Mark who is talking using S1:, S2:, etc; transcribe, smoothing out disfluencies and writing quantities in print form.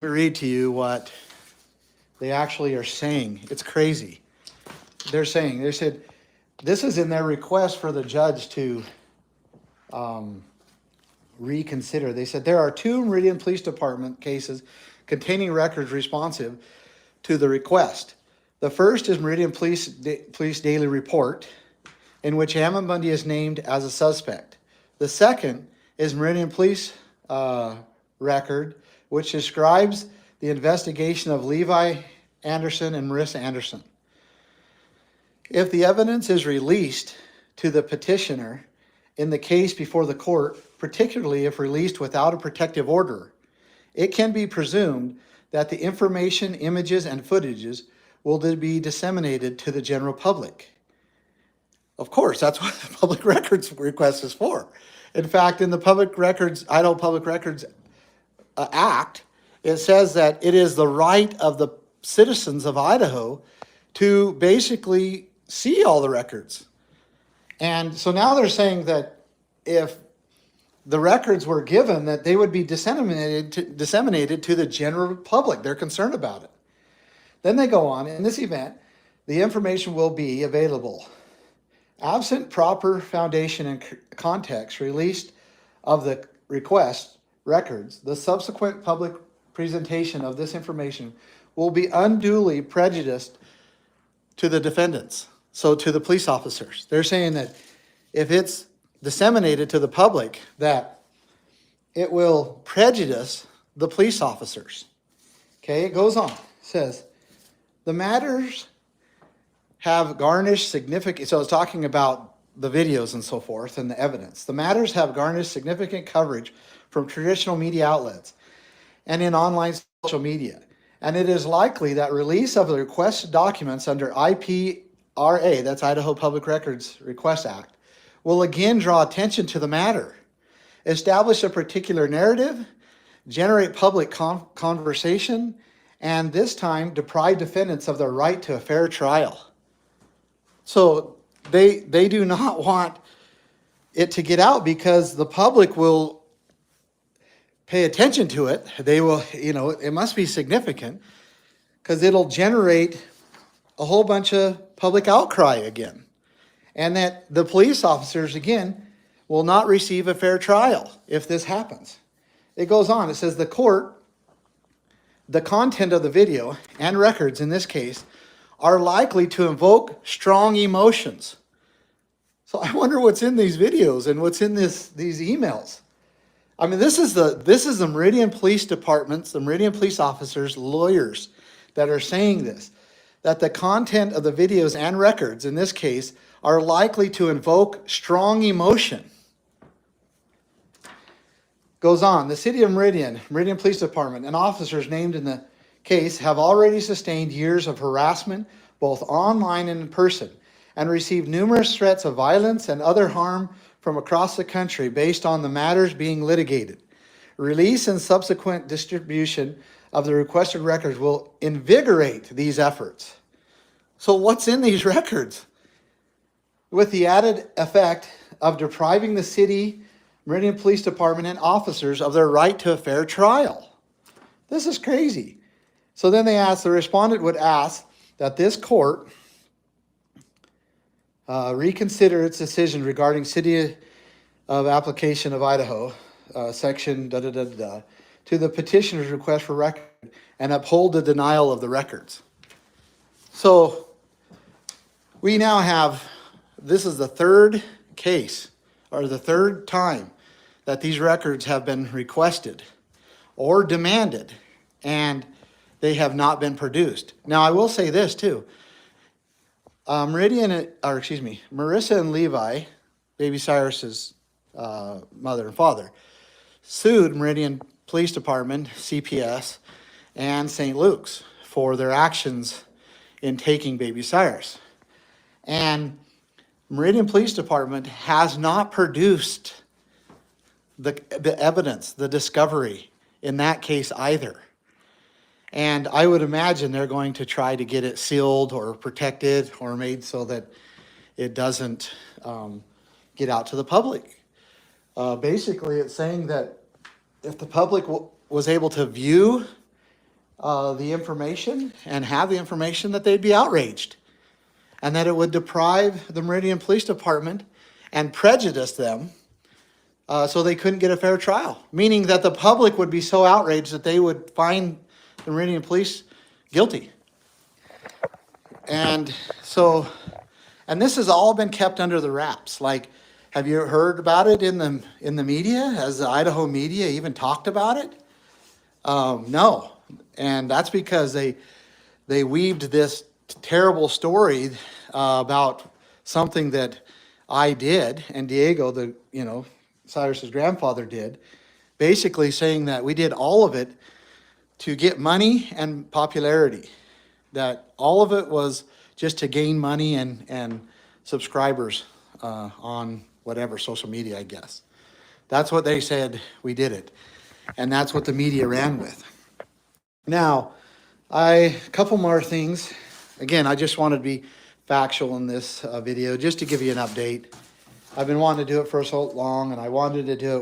S1: Let me read to you what they actually are saying. It's crazy. They said, this is in their request for the judge to reconsider. They said there are 2 Meridian Police Department cases containing records responsive to the request. The first is Meridian Police Daily Report, in which Ammon Bundy is named as a suspect. The second is Meridian Police record, which describes the investigation of Levi Anderson and Marissa Anderson. If the evidence is released to the petitioner in the case before the court, particularly if released without a protective order, it can be presumed that the information, images, and footages will be disseminated to the general public. Of course, that's what the public records request is for. In fact, in the Idaho Public Records Act, it says that it is the right of the citizens of Idaho to basically see all the records. And so now they're saying that if the records were given, that they would be disseminated to the general public. They're concerned about it. Then they go on, in this event, the information will be available. Absent proper foundation and context released of the request records, the subsequent public presentation of this information will be unduly prejudiced to the defendants, so to the police officers. They're saying that if it's disseminated to the public, that it will prejudice the police officers. Okay, it goes on. It says, the matters have garnished significant, so it's talking about the videos and so forth and the evidence. The matters have garnished significant coverage from traditional media outlets and in online social media. And it is likely that release of the requested documents under IPRA, that's Idaho Public Records Request Act, will again draw attention to the matter, establish a particular narrative, generate public conversation, and this time deprive defendants of their right to a fair trial. So they do not want it to get out because the public will pay attention to it. They will, it must be significant because it'll generate a whole bunch of public outcry again. And that the police officers, again, will not receive a fair trial if this happens. It goes on. It says the content of the video and records in this case are likely to invoke strong emotions. So I wonder what's in these videos and what's in these emails. I mean, this is the Meridian Police Departments, the Meridian police officers, lawyers that are saying this, that the content of the videos and records in this case are likely to invoke strong emotion. Goes on, the city of Meridian Police Department, and officers named in the case have already sustained years of harassment, both online and in person, and received numerous threats of violence and other harm from across the country based on the matters being litigated. Release and subsequent distribution of the requested records will invigorate these efforts. So what's in these records? With the added effect of depriving the city, Meridian Police Department, and officers of their right to a fair trial. This is crazy. So then the respondent would ask that this court reconsider its decision regarding City of Application of Idaho, section to the petitioner's request for record and uphold the denial of the records. So we now have, this is the third case, or the third time that these records have been requested or demanded, and they have not been produced. Now, I will say this too. Marissa and Levi, baby Cyrus's mother and father, sued Meridian Police Department, CPS, and St. Luke's for their actions in taking baby Cyrus. And Meridian Police Department has not produced the evidence, the discovery in that case either. And I would imagine they're going to try to get it sealed or protected or made so that it doesn't get out to the public. Basically, it's saying that if the public was able to view the information and have the information, that they'd be outraged. And that it would deprive the Meridian Police Department and prejudice them so they couldn't get a fair trial. Meaning that the public would be so outraged that they would find the Meridian Police guilty. And so, and this has all been kept under the wraps. Like, have you heard about it in the media? Has the Idaho media even talked about it? No. And that's because they weaved this terrible story about something that I did and Diego, Cyrus's grandfather did, basically saying that we did all of it to get money and popularity. That all of it was just to gain money and subscribers on whatever social media, I guess. That's what they said we did it. And that's what the media ran with. Now, a couple more things. Again, I just wanted to be factual in this video, just to give you an update. I've been wanting to do it for so long, and I wanted to do it